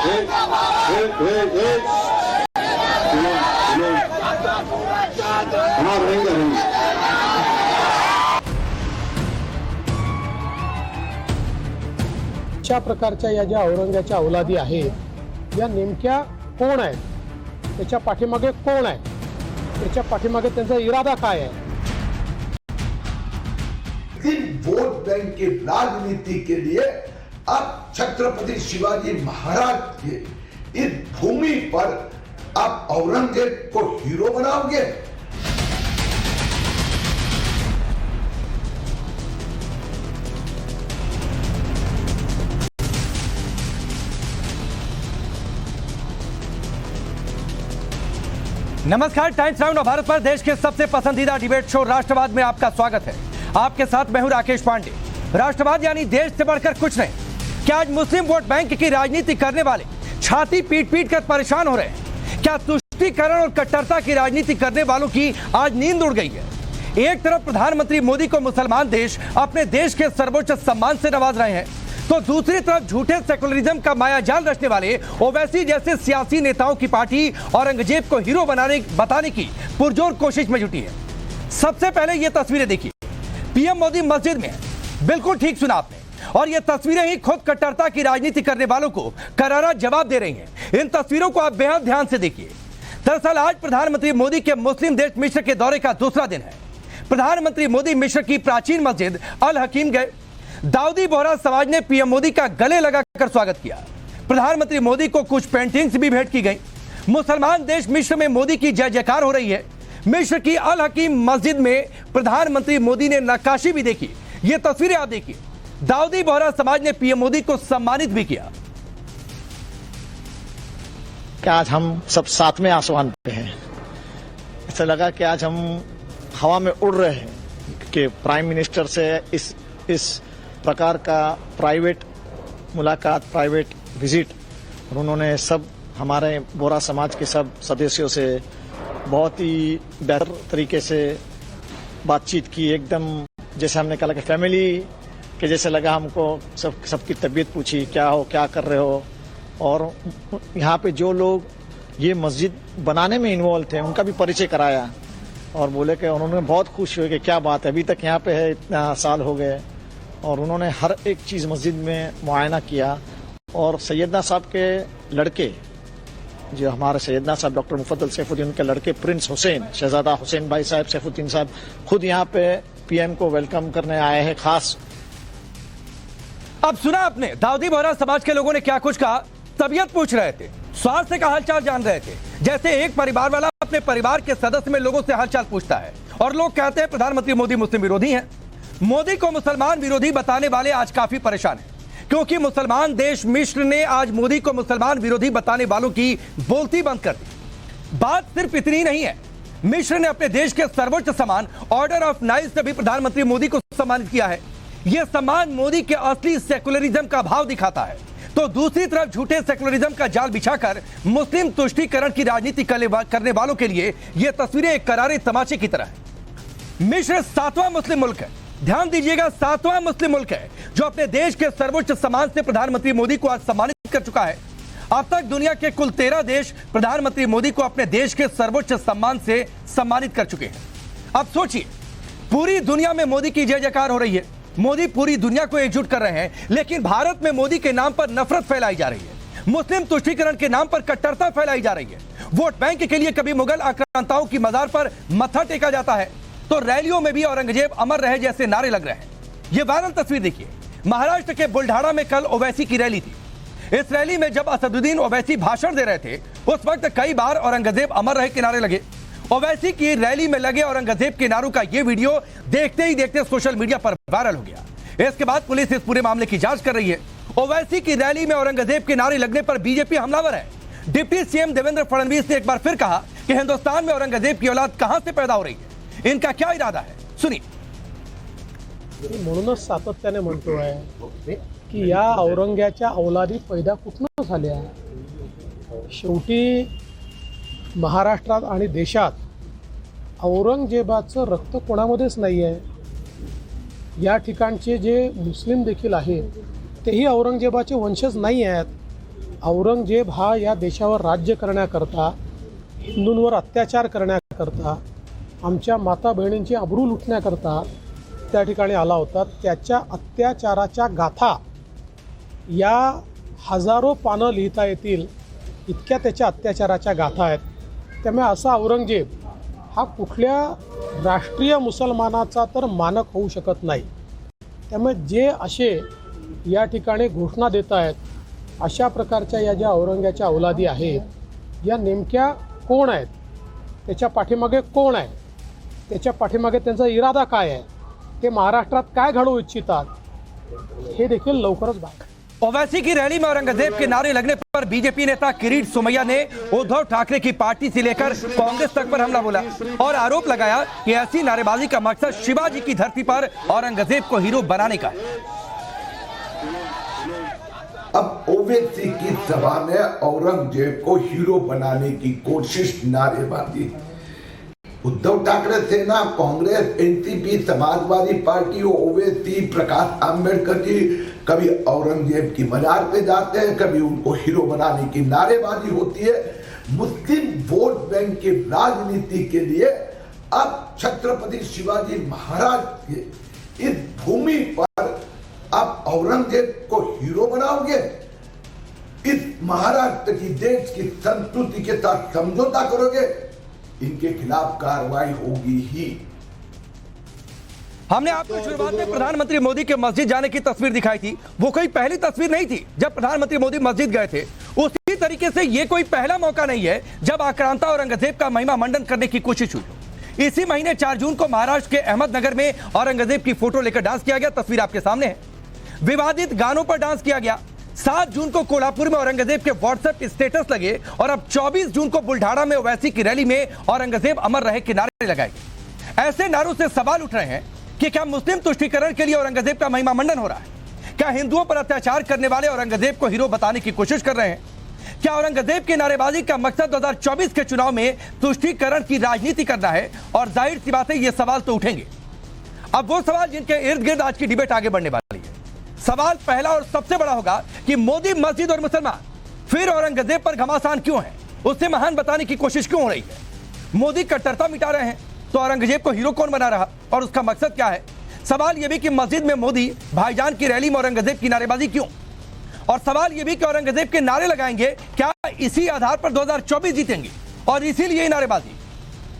अशा प्रकारच्या या ज्या औरंग्याच्या औलादी आहेत या नेमक्या कोण आहेत, त्याच्या पाठीमागे कोण आहे, त्याच्या पाठीमागे त्यांचा इरादा काय आहे? वोट बैंक की राजनीति के लिए आप छत्रपति शिवाजी महाराज के इस भूमि पर आप औरंगजेब को हीरो बनाओगे? नमस्कार, टाइम्स नाउ भारत पर देश के सबसे पसंदीदा डिबेट शो राष्ट्रवाद में आपका स्वागत है। आपके साथ मैं हूं राकेश पांडे। राष्ट्रवाद यानी देश से बढ़कर कुछ नहीं। क्या आज मुस्लिम वोट बैंक की राजनीति करने वाले छाती पीट पीट कर परेशान हो रहे हैं? क्या तुष्टीकरण और कट्टरता की राजनीति करने वालों की आज नींद उड़ गई है? एक तरफ प्रधानमंत्री मोदी को मुसलमान देश अपने देश के सर्वोच्च सम्मान से नवाज रहे हैं, तो दूसरी तरफ झूठे सेकुलरिज्म का मायाजाल रचने वाले ओवैसी जैसे सियासी नेताओं की पार्टी औरंगजेब को हीरो बताने की पुरजोर कोशिश में जुटी है। सबसे पहले ये तस्वीरें देखिए। पीएम मोदी मस्जिद में है, बिल्कुल ठीक सुना आपने, और ये तस्वीरें ही खुद कट्टरता की राजनीति करने वालों को करारा जवाब दे रही हैं। इन तस्वीरों को आप बेहद ध्यान से देखिए। दरअसल आज प्रधानमंत्री मोदी के मुस्लिम देश मिस्र के दौरे का दूसरा दिन है। प्रधानमंत्री मोदी मिस्र की प्राचीन मस्जिद अल हकीम गए। दाऊदी बोहरा समाज ने पीएम मोदी का गले लगाकर स्वागत किया। प्रधानमंत्री मोदी को कुछ पेंटिंग्स भी भेंट की गई। मुसलमान देश मिस्र में मोदी की जय जयकार हो रही है। मिस्र की अल हकीम मस्जिद में प्रधानमंत्री मोदी ने नक्काशी भी देखी। ये तस्वीरें आप देखिए। दाऊदी बोहरा समाज ने पीएम मोदी को सम्मानित भी किया। कि आज हम सब साथ में आसमान पे हैं। ऐसा लगा कि आज हम हवा में उड़ रहे हैं कि प्राइम मिनिस्टर से इस प्रकार का प्राइवेट मुलाकात, प्राइवेट विजिट, और उन्होंने सब हमारे बोरा समाज के सब सदस्यों से बहुत ही बेहतर तरीके से बातचीत की। एकदम जैसे हमने कहा कि फैमिली के जैसे लगा हमको। सबकी तबीयत पूछी, क्या हो, क्या कर रहे हो, और यहाँ पे जो लोग ये मस्जिद बनाने में इन्वॉल्व थे उनका भी परिचय कराया, और बोले कि उन्होंने बहुत खुश हुए कि क्या बात है, अभी तक यहाँ पे है, इतना साल हो गए, और उन्होंने हर एक चीज़ मस्जिद में मुआयना किया। और सैयदना साहब के लड़के, जो हमारे सैयदना साहब डॉक्टर मुफद्दल सैफुद्दीन, उनके लड़के प्रिंस हुसैन, शहजादा हुसैन भाई साहब सैफुद्दीन साहब, खुद यहाँ पे पीएम को वेलकम करने आए हैं खास। अब सुना आपने दाऊदी बोहरा समाज के लोगों ने क्या कुछ कहा। तबीयत पूछ रहे थे, स्वास्थ्य का हालचाल जान रहे थे, जैसे एक परिवार वाला अपने परिवार के सदस्य में लोगों से हालचाल पूछता है। और लोग कहते हैं प्रधानमंत्री मोदी मुस्लिम विरोधी हैं। मोदी को मुसलमान विरोधी बताने वाले आज काफी परेशान हैं, क्योंकि मुसलमान देश मिस्र ने आज मोदी को मुसलमान विरोधी बताने वालों की बोलती बंद कर दी। बात सिर्फ इतनी नहीं है, मिस्र ने अपने देश के सर्वोच्च सम्मान ऑर्डर ऑफ नाइस से भी प्रधानमंत्री मोदी को सम्मानित किया है। यह सम्मान मोदी के असली सेकुलरिज्म का भाव दिखाता है। तो दूसरी तरफ झूठे सेकुलरिज्म का जाल बिछाकर मुस्लिम तुष्टीकरण की राजनीति करने वालों के लिए यह तस्वीरें एक करारे तमाचे की तरह है। मिस्र 7वां मुस्लिम मुल्क है, ध्यान दीजिएगा, 7वां मुस्लिम मुल्क है जो अपने देश के सर्वोच्च सम्मान से प्रधानमंत्री मोदी को आज सम्मानित कर चुका है। अब तक दुनिया के कुल 13 देश प्रधानमंत्री मोदी को अपने देश के सर्वोच्च सम्मान से सम्मानित कर चुके हैं। अब सोचिए, पूरी दुनिया में मोदी की जय जयकार हो रही है, मोदी पूरी दुनिया को एकजुट कर रहे हैं, लेकिन भारत में मोदी के नाम पर नफरत फैलाई जा रही है, मुस्लिम तुष्टीकरण के नाम पर कट्टरता फैलाई जा रही है। वोट बैंक के लिए कभी मुगल आक्रांताओं की मजार पर मत्था टेका जाता है, तो रैलियों में भी औरंगजेब अमर रहे जैसे नारे लग रहे हैं। ये वायरल तस्वीर देखिए। महाराष्ट्र के बुल्ढाना में कल ओवैसी की रैली थी। इस रैली में जब असदुद्दीन ओवैसी भाषण दे रहे थे, उस वक्त कई बार औरंगजेब अमर रहे के नारे लगे। ओवैसी की रैली में लगे औरंगजेब के नारों का यह वीडियो देखते ही देखते सोशल मीडिया पर वायरल हो गया। इसके बाद पुलिस इस पूरे मामले की जांच कर रही है। ओवैसी की रैली में औरंगजेब के नारे लगने पर बीजेपी हमलावर है। डिप्टी सीएम देवेंद्र फडणवीस ने एक बार फिर कहा कि हिंदुस्तान में औरंगजेब की औलाद कहां से पैदा हो रही है, इनका क्या इरादा है, सुनिए। म्हणूनच सातत्याने म्हणतोय की या औरंग्याच्या औलादी पैदा कुठनं झाल्या। शेवटी महाराष्ट्रात आणि देशात औरंगजेबाचं रक्त कोणामध्येच नाही आहे। या ठिकाणचे जे मुस्लिम देखील आहेत तेही औरंगजेबाचे वंशज नाही आहेत। औरंगजेब हा या देशावर राज्य करण्याकरता, हिंदूंवर अत्याचार करण्याकरता, आमच्या माता बहिणींची अब्रू लुटण्याकरता त्या ठिकाणी आला होता. त्याच्या अत्याचाराच्या गाथा या हजारो पानं लिहिता येतील इतक्या त्याच्या अत्याचाराच्या गाथा आहेत. त्यामुळे असा औरंगजेब हा कुठल्या राष्ट्रीय मुसलमानाचा तर मानक होऊ शकत नाही. त्यामुळे जे असे या ठिकाणी घोषणा देत आहेत, अशा प्रकारच्या या ज्या औरंग्याच्या औलादी आहेत, या नेमक्या कोण आहेत, त्याच्या पाठीमागे कोण आहे, त्याच्या पाठीमागे त्यांचा इरादा काय आहे, ते महाराष्ट्रात काय घडवू इच्छितात, हे देखील लवकरच बाहेर. ओवैसी की रैली में औरंगजेब के नारे लगने पर बीजेपी नेता किरीट सोमैया ने उद्धव ठाकरे की पार्टी से लेकर कांग्रेस तक पर हमला बोला और आरोप लगाया कि ऐसी नारेबाजी का मकसद शिवाजी की धरती पर औरंगजेब को हीरो बनाने का है. अब ओवैसी की सभा में औरंगजेब को हीरो बनाने की कोशिश, नारेबाजी. उद्धव ठाकरे सेना, कांग्रेस, एनसीपी, समाजवादी पार्टी, ओवैसी, प्रकाश आंबेडकर जी कभी औरंगजेब की मजार पे जाते हैं, कभी उनको हीरो बनाने की नारेबाजी होती है. मुस्लिम वोट बैंक की राजनीति के लिए अब छत्रपति शिवाजी महाराज के इस भूमि पर आप औरंगजेब को हीरो बनाओगे, इस महाराष्ट्र की देश की संस्कृति के साथ समझौता करोगे, इनके खिलाफ कार्रवाई होगी ही. हमने आपको शुरुआत में प्रधानमंत्री मोदी के मस्जिद जाने की तस्वीर दिखाई थी. वो कोई पहली तस्वीर नहीं थी जब प्रधानमंत्री मोदी मस्जिद गए थे. उसी तरीके से ये कोई पहला मौका नहीं है जब आक्रांता औरंगजेब का महिमा मंडन करने की कोशिश हुई. इसी महीने 4 जून को महाराष्ट्र के अहमदनगर में औरंगजेब की फोटो लेकर डांस किया गया. तस्वीर आपके सामने है. विवादित गानों पर डांस किया गया. 7 जून को कोल्हापुर में औरंगजेब के व्हाट्सएप स्टेटस लगे और अब 24 जून को बुल्ढाना में ओवैसी की रैली में औरंगजेब अमर रहे के नारे लगाए गए. ऐसे नारों से सवाल उठ रहे हैं कि क्या मुस्लिम तुष्टीकरण के लिए औरंगजेब का महिमा मंडन हो रहा है? क्या हिंदुओं पर अत्याचार करने वाले औरंगजेब को हीरो बताने की कोशिश कर रहे हैं? क्या औरंगजेब की नारेबाजी का मकसद 2024 के चुनाव में तुष्टीकरण की राजनीति करना है? और जाहिर सी बात है ये सवाल तो उठेंगे. अब वो सवाल जिनके इर्द गिर्द आज की डिबेट आगे बढ़ने वाली है. सवाल पहला और सबसे बड़ा होगा कि मोदी, मस्जिद और मुसलमान फिर औरंगजेब पर घमासान क्यों है, उससे महान बताने की कोशिश क्यों हो रही है? मोदी कट्टरता मिटा रहे हैं तो औरंगजेब को हीरो कौन बना रहा और उसका मकसद क्या है? सवाल यह भी कि मस्जिद में मोदी, भाईजान की रैली में औरंगजेब की नारेबाजी क्यों? और सवाल यह भी कि औरंगजेब के नारे लगाएंगे क्या इसी आधार पर 2024 जीतेंगे और इसीलिए ही नारेबाजी?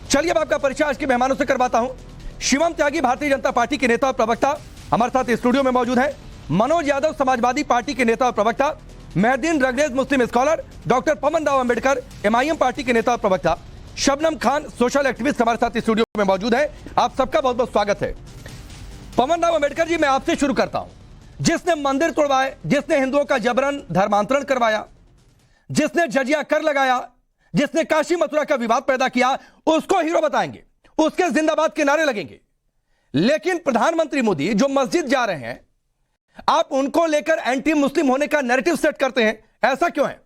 चलिए अब आपका परिचय आज के मेहमानों से करवाता हूं. शिवम त्यागी भारतीय जनता पार्टी के नेता और प्रवक्ता हमारे साथ स्टूडियो में मौजूद है. मनोज यादव समाजवादी पार्टी के नेता और प्रवक्ता. मेहदीन रंगरेज मुस्लिम स्कॉलर. डॉक्टर पवन राव अंबेडकर एमआईएम पार्टी के नेता और प्रवक्ता. शबनम खान सोशल एक्टिविस्ट हमारे साथ स्टूडियो में मौजूद है. आप सबका बहुत बहुत स्वागत है. पवन राव अंबेडकर जी, मैं आपसे शुरू करता हूं. जिसने मंदिर तोड़वाए, जिसने हिंदुओं का जबरन धर्मांतरण करवाया, जिसने जजिया कर लगाया, जिसने काशी मथुरा का विवाद पैदा किया, उसको हीरो बताएंगे, उसके जिंदाबाद के नारे लगेंगे. लेकिन प्रधानमंत्री मोदी जो मस्जिद जा रहे हैं, आप उनको लेकर एंटी मुस्लिम होने का नैरेटिव सेट करते हैं. ऐसा क्यों है?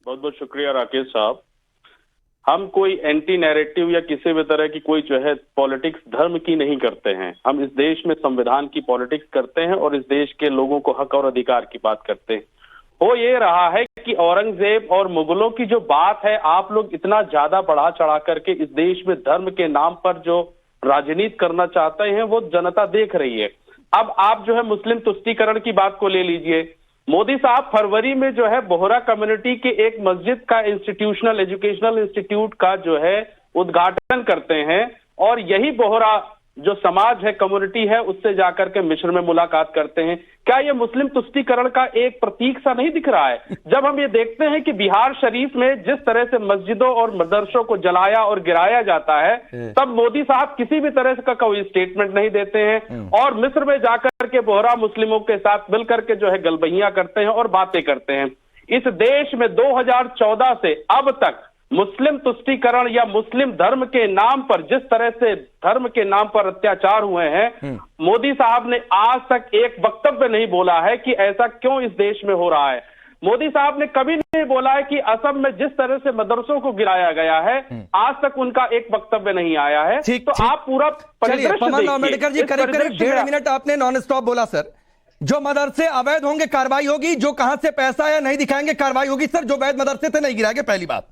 बहुत बहुत शुक्रिया राकेश साहब. हम कोई एंटी नैरेटिव या किसी भी तरह की कोई जो है पॉलिटिक्स धर्म की नहीं करते हैं. हम इस देश में संविधान की पॉलिटिक्स करते हैं और इस देश के लोगों को हक और अधिकार की बात करते हैं. हो ये रहा है कि औरंगजेब और मुगलों की जो बात है, आप लोग इतना ज्यादा बढ़ा चढ़ा करके इस देश में धर्म के नाम पर जो राजनीति करना चाहते हैं वो जनता देख रही है. अब आप जो है मुस्लिम तुष्टीकरण की बात को ले लीजिए. मोदी साहब फरवरी में जो है बोहरा कम्युनिटी के एक मस्जिद का इंस्टीट्यूशनल एजुकेशनल इंस्टीट्यूट का जो है उद्घाटन करते हैं और यही बोहरा जो समाज है, कम्युनिटी है, उससे जाकर के मिस्र में मुलाकात करते हैं. क्या ये मुस्लिम तुष्टीकरण का एक प्रतीक सा नहीं दिख रहा है? जब हम ये देखते हैं कि बिहार शरीफ में जिस तरह से मस्जिदों और मदरसों को जलाया और गिराया जाता है, तब मोदी साहब किसी भी तरह का कोई स्टेटमेंट नहीं देते हैं और मिस्र में जाकर के बोहरा मुस्लिमों के साथ मिलकर के जो है गलबहियां करते हैं और बातें करते हैं. इस देश में 2014 से अब तक मुस्लिम तुष्टीकरण या मुस्लिम धर्म के नाम पर जिस तरह से धर्म के नाम पर अत्याचार हुए हैं, मोदी साहब ने आज तक एक वक्तव्य नहीं बोला है कि ऐसा क्यों इस देश में हो रहा है. मोदी साहब ने कभी नहीं बोला है कि असम में जिस तरह से मदरसों को गिराया गया है, आज तक उनका एक वक्तव्य नहीं आया है. तो आप पूरा चलिए, पवन राव अंबेडकर जी, करीब 1.5 मिनट आपने नॉन स्टॉप बोला सर. जो मदरसे अवैध होंगे कार्रवाई होगी, जो कहां से पैसा आया नहीं दिखाएंगे कार्रवाई होगी। सर, जो वैध मदरसे थे नहीं गिराएंगे, पहली बात।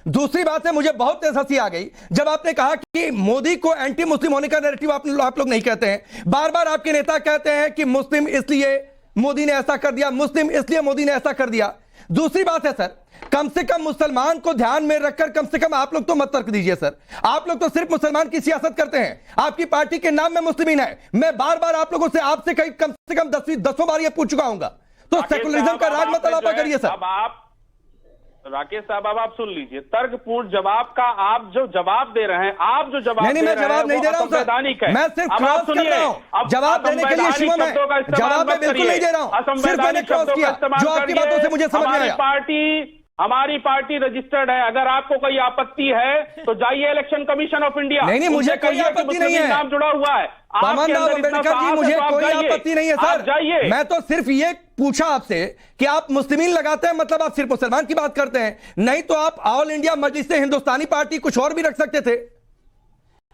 दूसरी बात है, मुझे बहुत तेज हंसी आ गई जब आपने कहा कि मोदी को एंटी मुस्लिम होने का नैरेटिव आप लोग नहीं कहते हैं। बार बार आपके नेता कहते हैं कि मुस्लिम इसलिए मोदी ने ऐसा कर दिया, मुस्लिम इसलिए मोदी ने ऐसा कर दिया। दूसरी बात है सर, कम से कम मुसलमान को ध्यान में रखकर कम से कम आप लोग तो मत तर्क दीजिए सर। आप लोग तो सिर्फ मुसलमान की सियासत करते हैं, आपकी पार्टी के नाम में मुस्लिमीन है। मैं बार बार आप लोगों से आपसे कम से कम 10 बार ये पूछ चुका हूं, तो सेकुलरिज्म का राग मत अलापा करिए सर। अब आप राकेश साहब, अब आप सुन लीजिए तर्कपूर्ण जवाब का। आप जो जवाब दे रहे हैं, आप जो जवाब नहीं, मैं जवाब नहीं दे रहा हूं सर, मैं सिर्फ क्रॉस कर रहा हूं। जवाब देने के लिए शिवम है, जवाब मैं बिल्कुल नहीं दे रहा हूं, सिर्फ मैंने क्रॉस किया जो आपकी बातों से मुझे समझ में आया। हमारी पार्टी रजिस्टर्ड है। अगर आपको कोई आपत्ति है तो जाइए इलेक्शन कमीशन ऑफ इंडिया। नहीं, मुझे कोई आपत्ति नहीं है, नाम जुड़ा हुआ है पामनराव अंबेडकर जी, मुझे कोई आपत्ति नहीं है सर। जाइए, मैं तो सिर्फ ये पूछा आपसे कि आप मुस्लिमीन लगाते हैं, मतलब आप सिर्फ मुसलमान की बात करते हैं। नहीं तो आप ऑल इंडिया मजलिस हिंदुस्तानी पार्टी कुछ और भी रख सकते थे,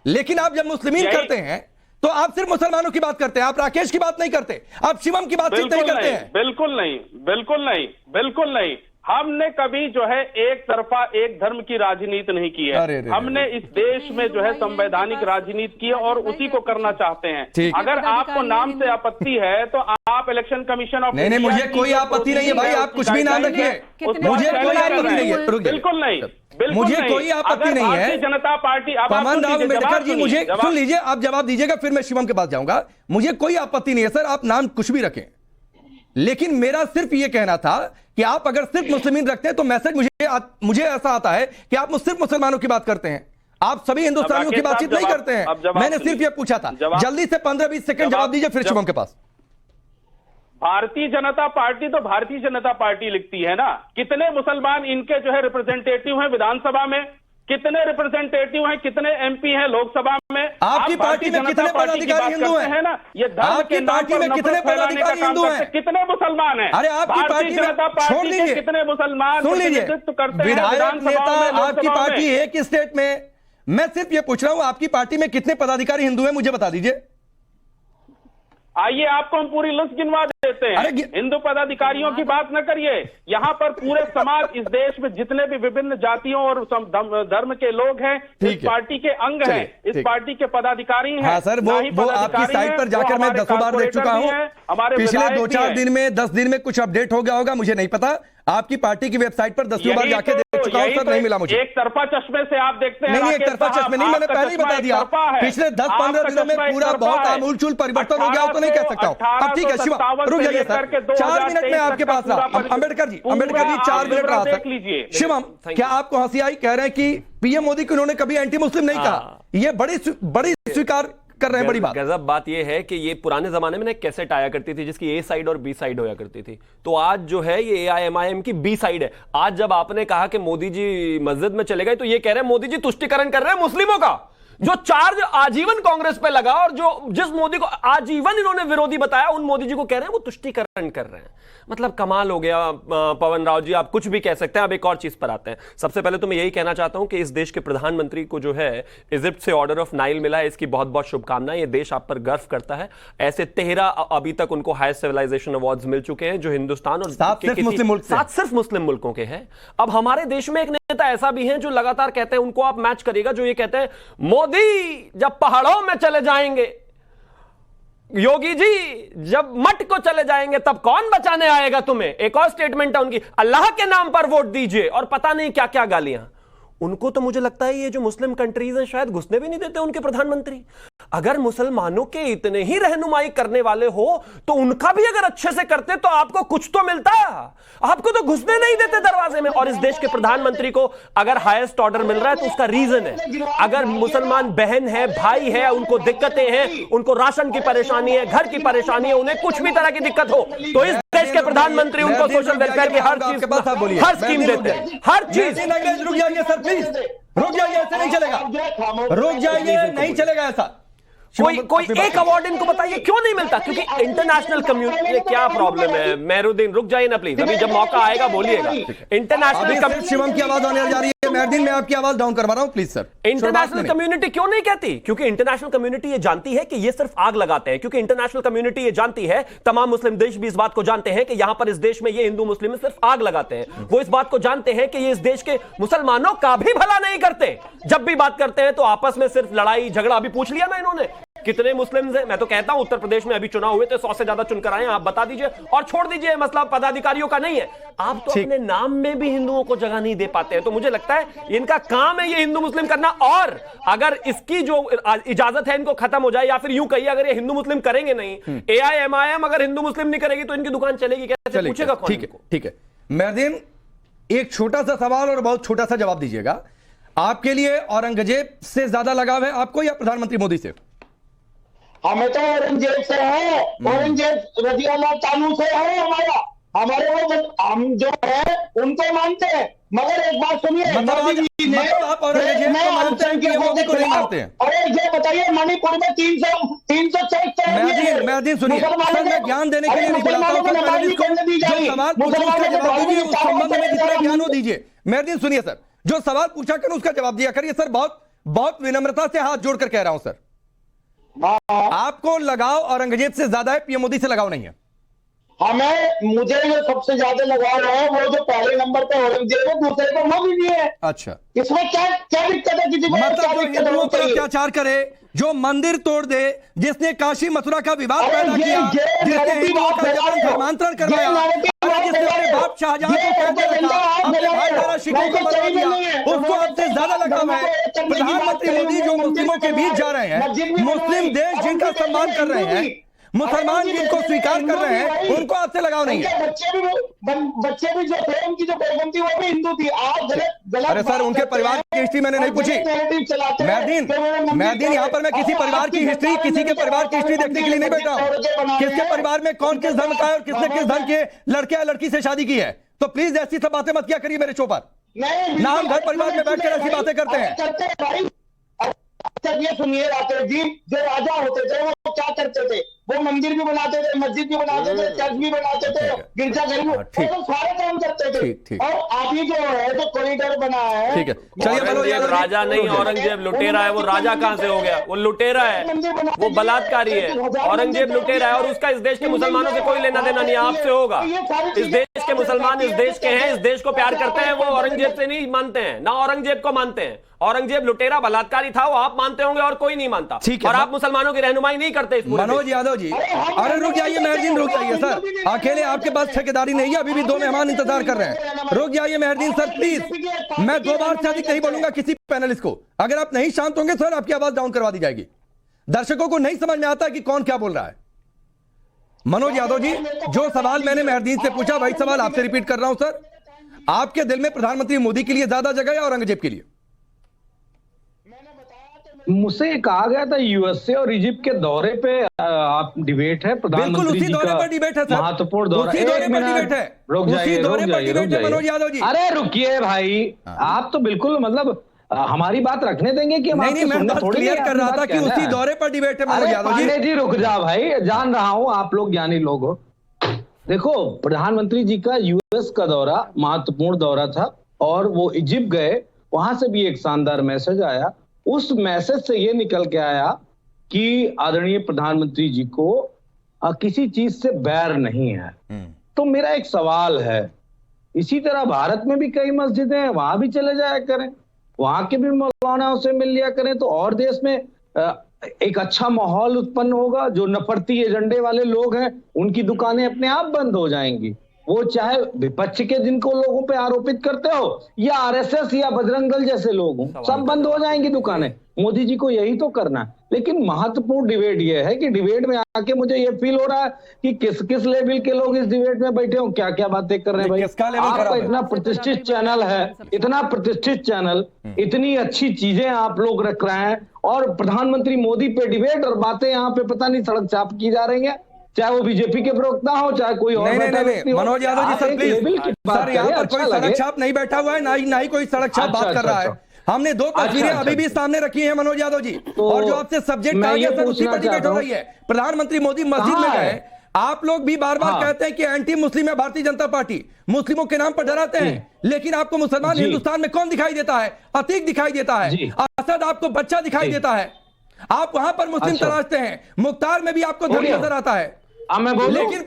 लेकिन आप जब मुस्लिमीन करते हैं तो आप सिर्फ मुसलमानों की बात करते हैं। आप राकेश की बात नहीं करते, आप शिवम की बात नहीं करते हैं। बिल्कुल नहीं, बिल्कुल नहीं, बिल्कुल नहीं। हमने कभी जो है एक तरफा एक धर्म की राजनीति नहीं की है। हमने इस देश में जो है संवैधानिक राजनीति की है और उसी को करना चाहते हैं। अगर आपको नाम से आपत्ति है तो आप इलेक्शन कमीशन ऑफ नहीं, मुझे कोई आपत्ति नहीं है भाई, आप कुछ भी नाम रखिए, मुझे कोई आपत्ति नहीं है। बिल्कुल नहीं, मुझे कोई आपत्ति नहीं है। भारतीय जनता पार्टी, पामनराव अंबेडकर जी, मुझे सुन लीजिए, आप जवाब दीजिएगा फिर मैं शिवम के पास जाऊंगा। मुझे कोई आपत्ति नहीं है सर, आप नाम कुछ भी रखें, लेकिन मेरा सिर्फ यह कहना था कि आप अगर सिर्फ मुस्लिमीन रखते हैं तो मैसेज मुझे ऐसा आता है कि आप सिर्फ मुसलमानों की बात करते हैं, आप सभी हिंदुस्तानियों की बातचीत नहीं करते हैं। मैंने सिर्फ यह पूछा था, जल्दी से 15-20 सेकंड जवाब दीजिए फिर शिवम के पास। भारतीय जनता पार्टी तो भारतीय जनता पार्टी लिखती है ना। कितने मुसलमान इनके जो है रिप्रेजेंटेटिव हैं विधानसभा में, कितने रिप्रेजेंटेटिव हैं, कितने एमपी हैं लोकसभा में? आपकी पार्टी में कितने पदाधिकारी हिंदू हैं? ना, ये आपकी पार्टी में कितने पदाधिकारी हिंदू हैं? कितने मुसलमान हैं? अरे आपकी पार्टी जनता पार्टी के कितने मुसलमान नेतृत्व करते हैं? विधायक नेता आपकी पार्टी एक स्टेट में, मैं सिर्फ ये पूछ रहा हूं आपकी पार्टी में कितने पदाधिकारी हिंदू हैं, मुझे बता दीजिए। आइए आपको हम पूरी लिस्ट गिनवा देते हैं। हिंदू पदाधिकारियों की बात न करिए, यहाँ पर पूरे समाज, इस देश में जितने भी विभिन्न जातियों और धर्म के लोग हैं, इस पार्टी के अंग हैं, इस पार्टी के पदाधिकारी हैं। हाँ सर, वो आपकी साइट पर जाकर मैं 10 बार देख चुका हूँ। पिछले 2-4 दिन में 10 दिन में कुछ अपडेट हो गया होगा, मुझे नहीं पता। आपकी पार्टी की वेबसाइट पर 10 बार जाके देख चुका हूं सर, नहीं मिला मुझे। एक तरफा चश्मे से आप देखते हैं। नहीं, एक तरफा चश्मे नहीं, मैंने पहले ही बता दिया। पिछले 10-15 दिनों में पूरा बहुत आमूल-चूल परिवर्तन हो गया तो नहीं कह सकता हूं। अब ठीक है शिवम, रुक जाइए सर, 4 मिनट में आपके पास रहा। अंबेडकर जी 4 मिनट रहा सर। शिवम, क्या आपको हंसी आई? कह रहे हैं कि पीएम मोदी को उन्होंने कभी एंटी मुस्लिम नहीं कहा, ये बड़ी स्वीकार कर रहे हैं, बड़ी बात। गजब बात यह है कि ये पुराने जमाने में ना कैसेट आया करती थी जिसकी ए साइड और बी साइड होया करती थी, तो आज जो है ये AIMIM की बी साइड है। आज जब आपने कहा कि मोदी जी मस्जिद में चले गए तो ये कह रहे हैं मोदी जी तुष्टिकरण कर रहे हैं मुस्लिमों का, जो चार्ज आजीवन कांग्रेस पे लगा और जिस मोदी को आजीवन इन्होंने विरोधी बताया, उन मोदी जी को कह रहे हैं वो तुष्टिकरण कर रहे हैं। मतलब कमाल हो गया। पवन राव जी, आप कुछ भी कह सकते हैं। अब एक और चीज पर आते हैं। सबसे पहले तो मैं यही कहना चाहता हूं कि इस देश के प्रधानमंत्री को जो है इजिप्ट से ऑर्डर ऑफ नाइल मिला है, इसकी बहुत बहुत शुभकामनाएं। ये देश आप पर गर्व करता है। ऐसे 13 अभी तक उनको हाईएस्ट सिविलाइजेशन अवार्ड्स मिल चुके हैं जो हिंदुस्तान और 7 सिर्फ मुस्लिम मुल्कों के हैं। अब हमारे देश में एक नेता ऐसा भी है जो लगातार कहते हैं, उनको आप मैच करिएगा, जो ये कहते हैं मोदी जब पहाड़ों में चले जाएंगे, योगी जी जब मठ को चले जाएंगे तब कौन बचाने आएगा तुम्हें। एक और स्टेटमेंट है उनकी, अल्लाह के नाम पर वोट दीजिए, और पता नहीं क्या क्या गालियां। उनको तो मुझे लगता है ये जो मुस्लिम कंट्रीज हैं शायद घुसने भी नहीं देते उनके प्रधानमंत्री। अगर मुसलमानों के इतने ही रहनुमाई करने वाले हो तो उनका भी अगर अच्छे से करते तो आपको कुछ तो मिलता। आपको तो घुसने नहीं देते दरवाजे में। और इस देश के प्रधानमंत्री को अगर हाईएस्ट ऑर्डर मिल रहा है तो उसका रीजन है। अगर मुसलमान बहन है, भाई है, उनको दिक्कतें हैं, उनको राशन की परेशानी है, घर की परेशानी है, उन्हें कुछ भी तरह की दिक्कत हो तो इस देश के प्रधानमंत्री उनको सोशल वेलफेयर की हर चीज, हर स्कीम देते हैं, हर चीज। रुक जाइए सर प्लीज, रुक जाइए, ऐसे नहीं चलेगा, रुक जाइए, नहीं चलेगा ऐसा। कोई एक अवार्ड इनको बताइए क्यों नहीं मिलता? क्योंकि इंटरनेशनल कम्युनिटी, क्या प्रॉब्लम है? मेहरुद्दीन रुक जाइए ना प्लीज, अभी जब मौका आएगा बोलिएगा। इंटरनेशनल शिवम की आवाज आने जा रही है। मेहरदीन, मैं आपकी आवाज डाउन करवा रहा हूं, प्लीज सर। इंटरनेशनल कम्युनिटी क्यों नहीं कहती? क्योंकि इंटरनेशनल कम्युनिटी ये जानती है कि ये सिर्फ आग लगाते हैं, क्योंकि इंटरनेशनल कम्युनिटी ये जानती है, तमाम मुस्लिम देश भी इस बात को जानते हैं कि यहां पर इस देश में ये हिंदू मुस्लिम सिर्फ आग लगाते हैं। वो इस बात को जानते हैं कि ये इस देश के मुसलमानों का भी भला नहीं करते। जब भी बात करते हैं तो आपस में सिर्फ लड़ाई झगड़ा। अभी पूछ लिया ना इन्होंने कितने मुस्लिम हैं? मैं तो कहता हूं उत्तर प्रदेश में अभी चुनाव हुए थे 100 से ज्यादा चुनकर आए। आप बता दीजिए और छोड़ दीजिए, मसला पदाधिकारियों का नहीं है। आप तो अपने नाम में भी हिंदुओं को जगह नहीं दे पाते हैं। तो मुझे लगता है इनका काम है ये हिंदू मुस्लिम करना, और अगर इसकी जो इजाजत है इनको खत्म हो जाए, या फिर यूं कहिए अगर ये हिंदू मुस्लिम करेंगे नहीं, AIMIM अगर हिंदू मुस्लिम नहीं करेगी तो इनकी दुकान चलेगी कैसे? पूछेगा कौन? ठीक है, ठीक है। मेहरदीन, एक छोटा सा सवाल और बहुत छोटा सा जवाब दीजिएगा। आपके लिए औरंगजेब से ज्यादा लगाव है आपको या प्रधानमंत्री मोदी से? हमें तो औरंगजेब से है, औरंगजेब रज़ियल्लाहु तालू से है। हमारे वो हम जो है उनको मानते हैं। मगर एक बात सुनिए, आप औरंगजेब को मानते हैं कि मोदी को नहीं मानते हैं? अरे ये बताइए, मणिपुर में 300 मेहरदीन सुनिए सर, मैं ज्ञान देने के लिए नहीं बुलाता हूं, जो सवाल पूछा उसका जवाब दीजिए, उस संबंध में जितना ज्ञान हो दीजिए। मेहरदीन सुनिए सर, जो सवाल पूछा कर उसका जवाब दिया करिए सर। बहुत विनम्रता से हाथ जोड़कर कह रहा हूं सर, आपको लगाव औरंगजेब से ज्यादा है, पीएम मोदी से लगाव नहीं है? मुझे जो सबसे ज्यादा लगाव है वो जो पहले नंबर पे औरंगजेब है, दूसरे को मोदी जी है। अच्छा, इसमें क्या दिक्कत है? किसी को मतलब जो हिंदुओं पर अत्याचार करे, जो मंदिर तोड़ दे, जिसने काशी मथुरा का विवाद पैदा किया, जिसने हिंदुओं का जबरन धर्मांतरण करवाया, जिसने अपने बाप शाहजहां को कैद में रखा, अपने भाईचारा शिखों को मरवा दिया, उसको आपसे ज्यादा लगाव है। प्रधानमंत्री मोदी जो मुस्लिमों के बीच जा रहे हैं, मुस्लिम देश जिनका सम्मान कर रहे हैं, मुसलमान जिनको स्वीकार कर रहे हैं, उनको आपसे लगाव नहीं है। बच्चे भी जो थे, उनकी जो बेगम थी वो भी हिंदू थी। आप गलत अरे सर, उनके परिवार की हिस्ट्री मैंने नहीं पूछी। मेहरदीन, यहाँ पर मैं किसी परिवार की हिस्ट्री, किसी के परिवार की हिस्ट्री देखने के लिए नहीं बैठा हूँ। किसके परिवार में कौन किस धर्म का है और किसने किस धर्म के लड़के या लड़की से शादी की है। तो प्लीज ऐसी सब बातें मत किया करिए मेरे शो पर। नाम घर परिवार में बैठकर ऐसी बातें करते हैं। ये सुनिए राकेश जी, जो राजा होते थे वो क्या करते थे? वो मंदिर भी बनाते थे, मस्जिद भी बनाते थे, चर्च भी बनाते थे, गिरजाघर भी, वो तो सारे काम करते थे। और अभी जो है जो कॉरिडोर बना है, ठीक है, चलिए। औरंगजेब राजा नहीं, औरंगजेब लुटेरा है। वो राजा कहां से हो गया? वो लुटेरा है, वो बलात्कारी है। औरंगजेब लुटेरा है और उसका इस देश के मुसलमानों से कोई लेना देना नहीं, आपसे होगा। इस देश के मुसलमान इस देश के हैं, इस देश को प्यार करते हैं, वो औरंगजेब से नहीं मानते हैं, ना औरंगजेब को मानते हैं। औरंगजेब लुटेरा बलात्कारी था, वो आप मानते होंगे और कोई नहीं मानता। और आप मुसलमानों की रहनुमाई नहीं करते। मनोज यादव जी, अरे रुक जाइए मेहरदीन, रुक जाइए सर, अकेले आपके पास ठेकेदारी नहीं है, अभी भी 2 मेहमान इंतजार कर रहे हैं। रुक जाइए मेहरदीन सर प्लीज, मैं 2 बार से अधिक नहीं बोलूंगा किसी पैनलिस्ट को। अगर आप नहीं शांत होंगे सर, आपकी आवाज डाउन करवा दी जाएगी। दर्शकों को नहीं समझ में आता कि कौन क्या बोल रहा है। मनोज यादव जी, जो सवाल मैंने मेहरदीन से पूछा वही सवाल आपसे रिपीट कर रहा हूं सर। आपके दिल में प्रधानमंत्री मोदी के लिए ज्यादा जगह या औरंगजेब के लिए? मुझसे कहा गया था यूएसए और इजिप्ट के दौरे पे आप डिबेट है, प्रधानमंत्री जी का डिबेट है, महत्वपूर्ण दौरा। एक मिनट, रुक जाइए मनोज यादव जी। अरे रुकिए भाई, आप तो बिल्कुल मतलब हमारी बात रखने देंगे कि नहीं, मैं बात क्लियर कर रहा था कि उसी दौरे पर डिबेट है मनोज यादव जी। रुक जा भाई, जान रहा हूं आप लोग ज्ञानी लोग हो। देखो, प्रधानमंत्री जी का यूएस का दौरा महत्वपूर्ण दौरा था और वो इजिप्ट गए, वहां से भी एक शानदार मैसेज आया। उस मैसेज से ये निकल के आया कि आदरणीय प्रधानमंत्री जी को किसी चीज से बैर नहीं है। तो मेरा एक सवाल है, इसी तरह भारत में भी कई मस्जिदें हैं, वहां भी चले जाया करें, वहां के भी मौलानाओं से मिल लिया करें, तो और देश में एक अच्छा माहौल उत्पन्न होगा। जो नफरती एजेंडे वाले लोग हैं उनकी दुकानें अपने आप बंद हो जाएंगी। वो चाहे विपक्ष के जिनको लोगों पे आरोपित करते हो या आरएसएस या बजरंग दल जैसे लोग हों, सब बंद हो जाएंगी दुकानें। मोदी जी को यही तो करना है। लेकिन महत्वपूर्ण डिबेट ये है कि डिबेट में आके मुझे ये फील हो रहा है कि किस किस लेवल के लोग इस डिबेट में बैठे हो, क्या क्या बातें कर रहे हैं। भाई आपका इतना प्रतिष्ठित चैनल है, इतना प्रतिष्ठित चैनल, इतनी अच्छी चीजें आप लोग रख रहे हैं, और प्रधानमंत्री मोदी पे डिबेट और बातें यहाँ पे पता नहीं सड़क छाप की जा रही है, चाहे वो बीजेपी के प्रवक्ता हो चाहे कोई और। नहीं, Manoj Yadav ji sir please sir, यहाँ पर कोई सड़क छाप नहीं बैठा हुआ है, ना ही कोई सड़क छाप बात कर रहा है। हमने 2 तस्वीरें अभी भी सामने रखी हैं मनोज यादव जी, और जो आपसे सब्जेक्ट कहा गया सर उसी पर डिबेट हो रही है। प्रधानमंत्री मोदी मस्जिद में गए, आप लोग भी बार बार हाँ। कहते हैं कि एंटी मुस्लिम है भारतीय जनता पार्टी, मुस्लिमों के नाम पर डराते हैं, लेकिन आपको मुसलमान जी। हिंदुस्तान में कौन दिखाई देता है? अतीक दिखाई देता है, जी। असद आपको बच्चा दिखाई जी। देता है, आप वहां पर मुस्लिम अच्छा। तलाशते हैं, मुख्तार में भी आपको धर्म बोलिए। नजर आता है। मैं बोलूं? लेकिन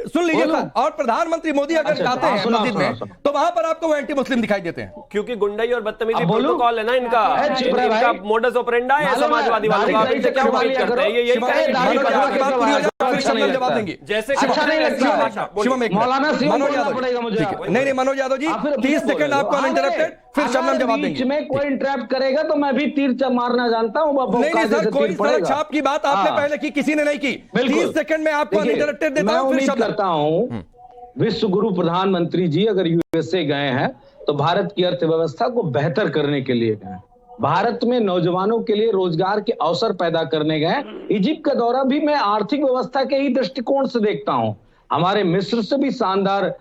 सुन लीजिए बोलूं? सर, और प्रधानमंत्री मोदी अगर अच्छा, जाते हैं सुना, मस्जिद सुना, में सुना। तो वहां पर आपको वो एंटी मुस्लिम दिखाई देते हैं। क्योंकि गुंडाई और बदतमीजी अब बोलूं? प्रोटोकॉल है ना इनका, चुप रहे इनका भाई। मोडस ऑपरेंडी है मालूम है, समाजवादी वालों का। दाढ़ी इनसे क्या कटवा उम्मीद लिया करते हैं? करो। ये यही शिवम, करेंगे। दाढ़ी मनोज कटवा यादव की के बात तो पूरी हो जाए, अच्छा फिर शबनम नहीं जवाब लगता। देंगे। जैसे अच्छा नहीं लगता। शिवम एक मौलाना सिंह मनोज बोलना यादव जी, पड़ेगा मुझे। ठीक है। नहीं मनोज यादव जी, फिर 30 सेकंड आपको अनइंटरप्टेड, फिर शबनम जवाब बीच देंगे। में कोई इंटरप्ट करेगा तो मैं भी तीर मारना जानता हूँ। नहीं सर, कोई सड़क छाप की बात आपने पहले की, किसी ने नहीं की। 30 सेकंड में आपको अनइंटरप्टेड देता मैं हूं, फिर उम्मीद शबनम। करता हूं विश्व गुरु प्रधानमंत्री जी अगर यूएसए गए हैं तो भारत की अर्थव्यवस्था को बेहतर करने के लिए गए, भारत में नौजवानों के लिए रोजगार के अवसर पैदा करने गए। इजिप्ट का दौरा भी मैं आर्थिक व्यवस्था के ही दृष्टिकोण से देखता हूं। हमारे मिस्र से भी शानदार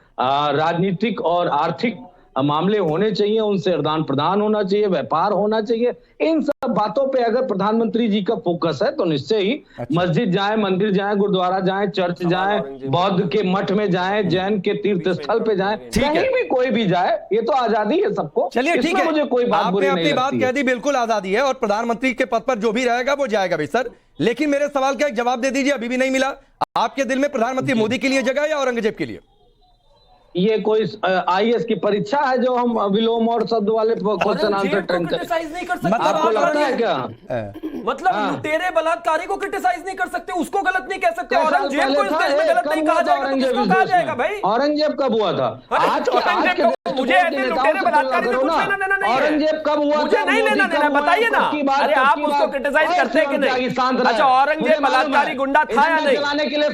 राजनीतिक और आर्थिक मामले होने चाहिए, उनसे आदान प्रदान होना चाहिए, व्यापार होना चाहिए। इन सब बातों पे अगर प्रधानमंत्री जी का फोकस है तो निश्चय ही मस्जिद जाएं, मंदिर जाएं, गुरुद्वारा जाएं, चर्च जाएं, बौद्ध के मठ में जाएं, जैन के तीर्थ स्थल पे जाएं, कहीं भी कोई भी जाए, ये तो आजादी है सबको। चलिए ठीक है, मुझे कोई बात बुरी आपने नहीं अपनी बात लगती कह दी, बिल्कुल आजादी है और प्रधानमंत्री के पद पर जो भी रहेगा वो जाएगा भी सर। लेकिन मेरे सवाल का एक जवाब दे दीजिए, अभी भी नहीं मिला। आपके दिल में प्रधानमंत्री मोदी के लिए जगह या औरंगजेब के लिए? ये कोई आईएएस की परीक्षा है जो हम विलोम और शब्द वाले क्वेश्चन आंसर ट्रेंड कर, क्रिटिसाइज नहीं कर सकते। मतलब आपको लगता है क्या? मतलब लुटेरे बलात्कारी को क्रिटिसाइज नहीं कर सकते, उसको गलत नहीं कह सकते। औरंगजेब को इस देश में पहले गलत नहीं कहा जाएगा तो किसको कहा जाएगा भाई? औरंगजेब कब हुआ था? मुझे ऐसे लुटेरे बलात्कारी से कुछ लेना देना नहीं है। औरंगजेब कब हुआ? मुझे नहीं लेना देना, बताइए ना। अरे आप उसको क्रिटिसाइज करते हैं कि नहीं? अच्छा, औरंगजेब बलात्कारी गुंडा था या नहीं?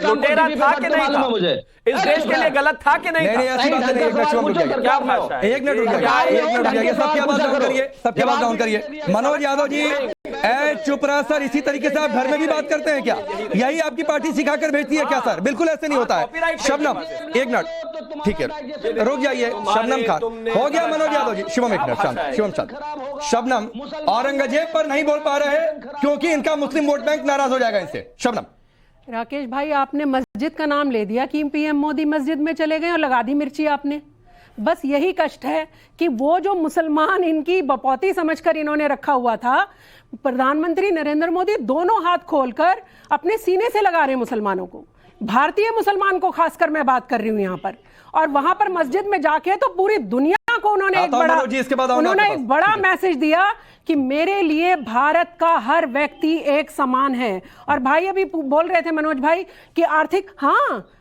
लुटेरा था कि नहीं था? मुझे इस देश के लिए गलत था कि नहीं था? ऐसी बात नहीं है। क्या भाषा है? एक मिनट रुक जाइए, सबकी आवाज डाउन करिए, सबकी आवाज डाउन करिए। मनोज यादव जी, चुप रहा सर। इसी तरीके से आप घर में भी बात करते हैं क्या? यही आपकी पार्टी सिखाकर भेजती है क्या सर? बिल्कुल ऐसे नहीं होता है। शबनम एक मिनट, ठीक है रुक जाइए। शबनम खान हो गया। मनोज यादव जी, शिवम एक मिनट, शिवम शांत। शबनम, औरंगजेब पर नहीं बोल पा रहे क्योंकि इनका मुस्लिम वोट बैंक नाराज हो जाएगा इनसे। शबनम। राकेश भाई, आपने मस्जिद का नाम ले दिया कि पीएम मोदी मस्जिद में चले गए और लगा दी मिर्ची आपने। बस यही कष्ट है कि वो जो मुसलमान इनकी बपौती समझकर इन्होंने रखा हुआ था, प्रधानमंत्री नरेंद्र मोदी दोनों हाथ खोलकर अपने सीने से लगा रहे मुसलमानों को, भारतीय मुसलमान को खासकर मैं बात कर रही हूं यहां पर। और वहां पर मस्जिद में जाके तो पूरी दुनिया को उन्होंने एक बड़ा मैसेज दिया कि मेरे लिए भारत का हर व्यक्ति एक समान है। और भाई अभी बोल रहे थे मनोज भाई कि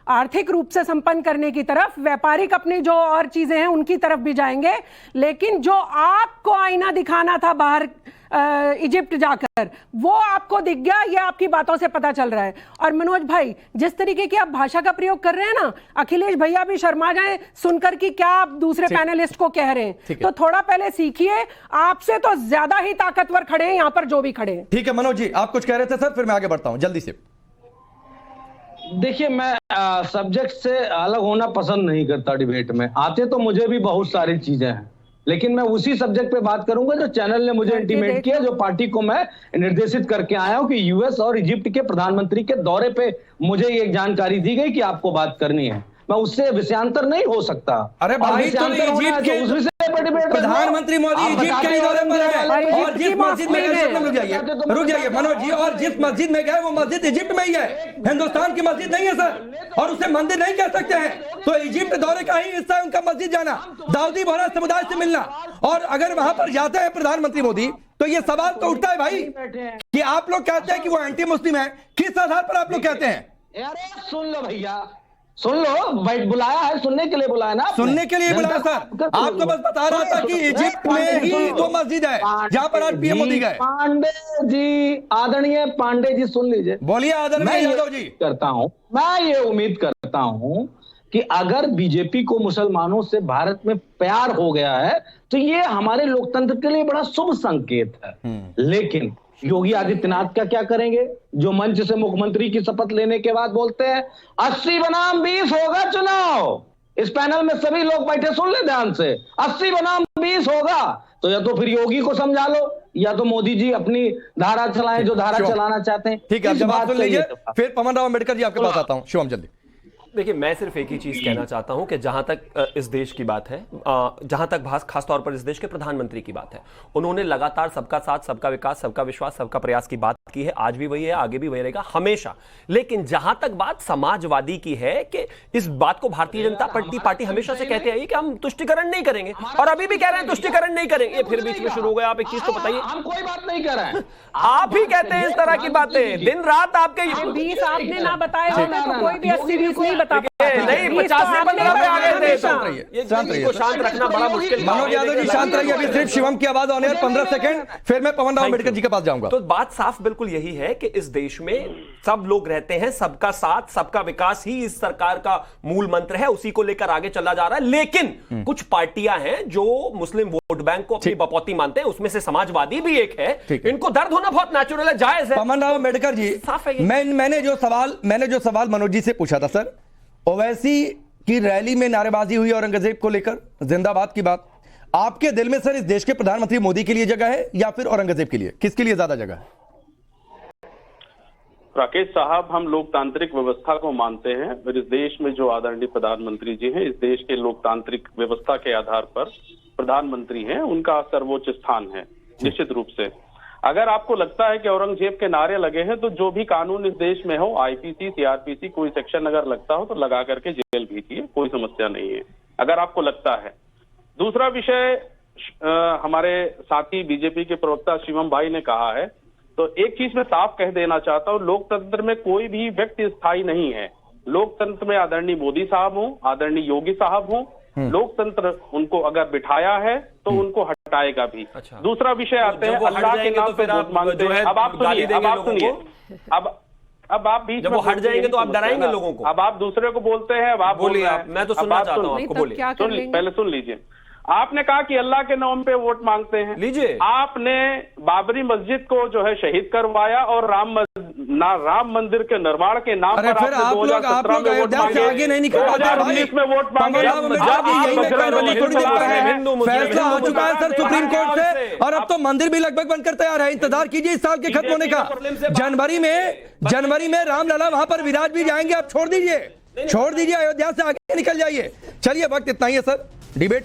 आर्थिक रूप से संपन्न करने की तरफ, व्यापारिक अपनी जो और चीजें हैं उनकी तरफ भी जाएंगे, लेकिन जो आपको आईना दिखाना था बाहर इजिप्ट जाकर, वो आपको दिख गया। ये आपकी बातों से पता चल रहा है। और मनोज भाई, जिस तरीके की आप भाषा का प्रयोग कर रहे हैं ना, अखिलेश भैया भी शर्मा जाए सुनकर कि क्या आप दूसरे पैनलिस्ट को कह रहे हैं। तो थोड़ा पहले सीखिए, आपसे तो ज्यादा ही ताकतवर खड़े हैं यहां पर जो भी खड़े हैं। ठीक है मनोज जी, आप कुछ कह रहे थे सर, फिर मैं आगे बढ़ता हूं जल्दी से। देखिए, मैं सब्जेक्ट से अलग होना पसंद नहीं करता डिबेट में। आते तो मुझे भी बहुत सारी चीजें हैं, लेकिन मैं उसी सब्जेक्ट पे बात करूंगा जो चैनल ने मुझे इंटीमेट किया, जो पार्टी को मैं निर्देशित करके आया हूं कि यूएस और इजिप्ट के प्रधानमंत्री के दौरे पे मुझे ये जानकारी दी गई कि आपको बात करनी है। मैं उससे विषयांतर नहीं हो सकता। अरे भाई, तो इजिप्ट के उस विषय पर डिबेट प्रधानमंत्री मोदी इजिप्ट के दौरे पर है और जिस मस्जिद में गए, रुक जाइए मनोज जी, और जिस मस्जिद में गए वो मस्जिद इजिप्ट में ही है, हिंदुस्तान की मस्जिद नहीं है सर, और उसे मंदिर नहीं कह सकते हैं। तो इजिप्ट दौरे का ही हिस्सा है उनका मस्जिद जाना, दाऊदी बोहरा समुदाय से मिलना। और अगर वहां पर जाते हैं प्रधानमंत्री मोदी तो ये सवाल तो उठता है भाई कि आप लोग कहते हैं कि वो एंटी मुस्लिम है, किस आधार पर आप लोग कहते हैं? अरे सुन लो भैया, सुन लो, बैठ बुलाया है, सुनने के लिए बुलाया ना, सुनने के लिए बुलाया सर। आपको बस बता रहा था कि इजिप्ट में ही वो मस्जिद है जहां पर आज पीएम मोदी गए। पांडे जी, आदरणीय पांडे जी, सुन लीजिए। बोलिए आदरणीय यादव जी। मैं ये उम्मीद करता हूं कि अगर बीजेपी को मुसलमानों से भारत में प्यार हो गया है तो ये हमारे लोकतंत्र के लिए बड़ा शुभ संकेत है। लेकिन योगी आदित्यनाथ का क्या करेंगे, जो मंच से मुख्यमंत्री की शपथ लेने के बाद बोलते हैं 80 बनाम 20 होगा चुनाव। इस पैनल में सभी लोग बैठे, सुन ले ध्यान से, 80 बनाम 20 होगा। तो या तो फिर योगी को समझा लो या तो मोदी जी अपनी धारा चलाएं जो धारा चलाना चाहते हैं। ठीक है, जवाब सुन लीजिए, फिर पवन राव अम्बेडकर जी आपके पास आता हूं। शिवम जल्दी। देखिए, मैं सिर्फ एक ही चीज कहना चाहता हूं कि जहां तक इस देश की बात है, जहां तक खासतौर पर इस देश के प्रधानमंत्री की बात है, उन्होंने लगातार सबका साथ, सबका विकास, सबका विश्वास, सबका प्रयास की बात की है। आज भी वही है, आगे भी वही रहेगा, हमेशा। लेकिन जहां तक बात समाजवादी की है, कि इस बात को भारतीय जनता पार्टी हमेशा से कहते आई कि हम तुष्टिकरण नहीं करेंगे, और अभी भी कह रहे हैं तुष्टिकरण नहीं करेंगे। ये फिर बीच में शुरू हो गया। आप एक चीज तो बताइए, हम कोई बात नहीं कर रहे हैं, आप ही कहते हैं इस तरह की बातें, दिन रात आपके 20 आपने ना बताए हो, मैं तो कोई भी 80-20 नहीं बता नहीं, 50 से 15 पे आ गए थे। ये शांत रहिए, को शांत रखना बड़ा मुश्किल। मनोज यादव जी शांत रहिए, अभी सिर्फ शिवम की आवाज आने और 15 सेकंड, फिर मैं पवन राव अम्बेडकर जी के पास जाऊंगा। तो बात साफ बिल्कुल यही है कि इस देश में सब लोग रहते हैं, सबका साथ, सबका विकास ही इस सरकार का मूल मंत्र है, उसी को लेकर आगे चला जा रहा है। लेकिन कुछ पार्टियां हैं जो मुस्लिम वोट बैंक को अपनी बपौती मानते हैं, उसमें से समाजवादी भी एक है। इनको दर्द होना बहुत नेचुरल है, जायज है। पवन राव अम्बेडकर जी, मैंने जो सवाल मनोज जी से पूछा था सर, ओवैसी की रैली में नारेबाजी हुई औरंगजेब को लेकर, जिंदाबाद की बात, आपके दिल में सर इस देश के प्रधानमंत्री मोदी के लिए जगह है या फिर औरंगजेब के लिए, किसके लिए ज्यादा जगह है? राकेश साहब, हम लोकतांत्रिक व्यवस्था को मानते हैं और इस देश में जो आदरणीय प्रधानमंत्री जी हैं, इस देश के लोकतांत्रिक व्यवस्था के आधार पर प्रधानमंत्री हैं, उनका सर्वोच्च स्थान है निश्चित रूप से। अगर आपको लगता है कि औरंगजेब के नारे लगे हैं, तो जो भी कानून इस देश में हो, आईपीसी, सीआरपीसी, कोई सेक्शन अगर लगता हो तो लगा करके जेल भेजिए, कोई समस्या नहीं है, अगर आपको लगता है। दूसरा विषय, हमारे साथी बीजेपी के प्रवक्ता शिवम भाई ने कहा है, तो एक चीज मैं साफ कह देना चाहता हूं, लोकतंत्र में कोई भी व्यक्ति स्थायी नहीं है। लोकतंत्र में आदरणीय मोदी साहब हो, आदरणीय योगी साहब हो, लोकतंत्र उनको अगर बिठाया है तो उनको हटाएगा भी। अच्छा। दूसरा विषय आते हैं, अल्लाह के नाम पे वोट मांगते हैं। अब आप सुनिए, अब आप बीच जब वो हट जाएंगे तो आप डराएंगे लोगों को। अब आप दूसरे को बोलते हैं, अब आप बोलिए, आप, मैं तो सुनना चाहता हूं, आपको बोलिए। पहले सुन लीजिए। आपने कहा कि अल्लाह के नाम पे वोट मांगते हैं, लीजिए। आपने बाबरी मस्जिद को जो है शहीद करवाया और राम मंदिर के निर्माण के नाम पर आपने 2017 में वोट मांगे, आगे नहीं निकल पाते, 2019 में वोट मांगे। फैसला हो चुका है सर सुप्रीम कोर्ट से, और अब तो मंदिर भी लगभग बनकर तैयार है। इंतजार कीजिए इस साल के खत्म होने का। जनवरी में रामलला वहां पर विराज भी जाएंगे। आप छोड़ दीजिए, अयोध्या से आगे निकल जाइए। चलिए, वक्त इतना ही है सर, डिबेट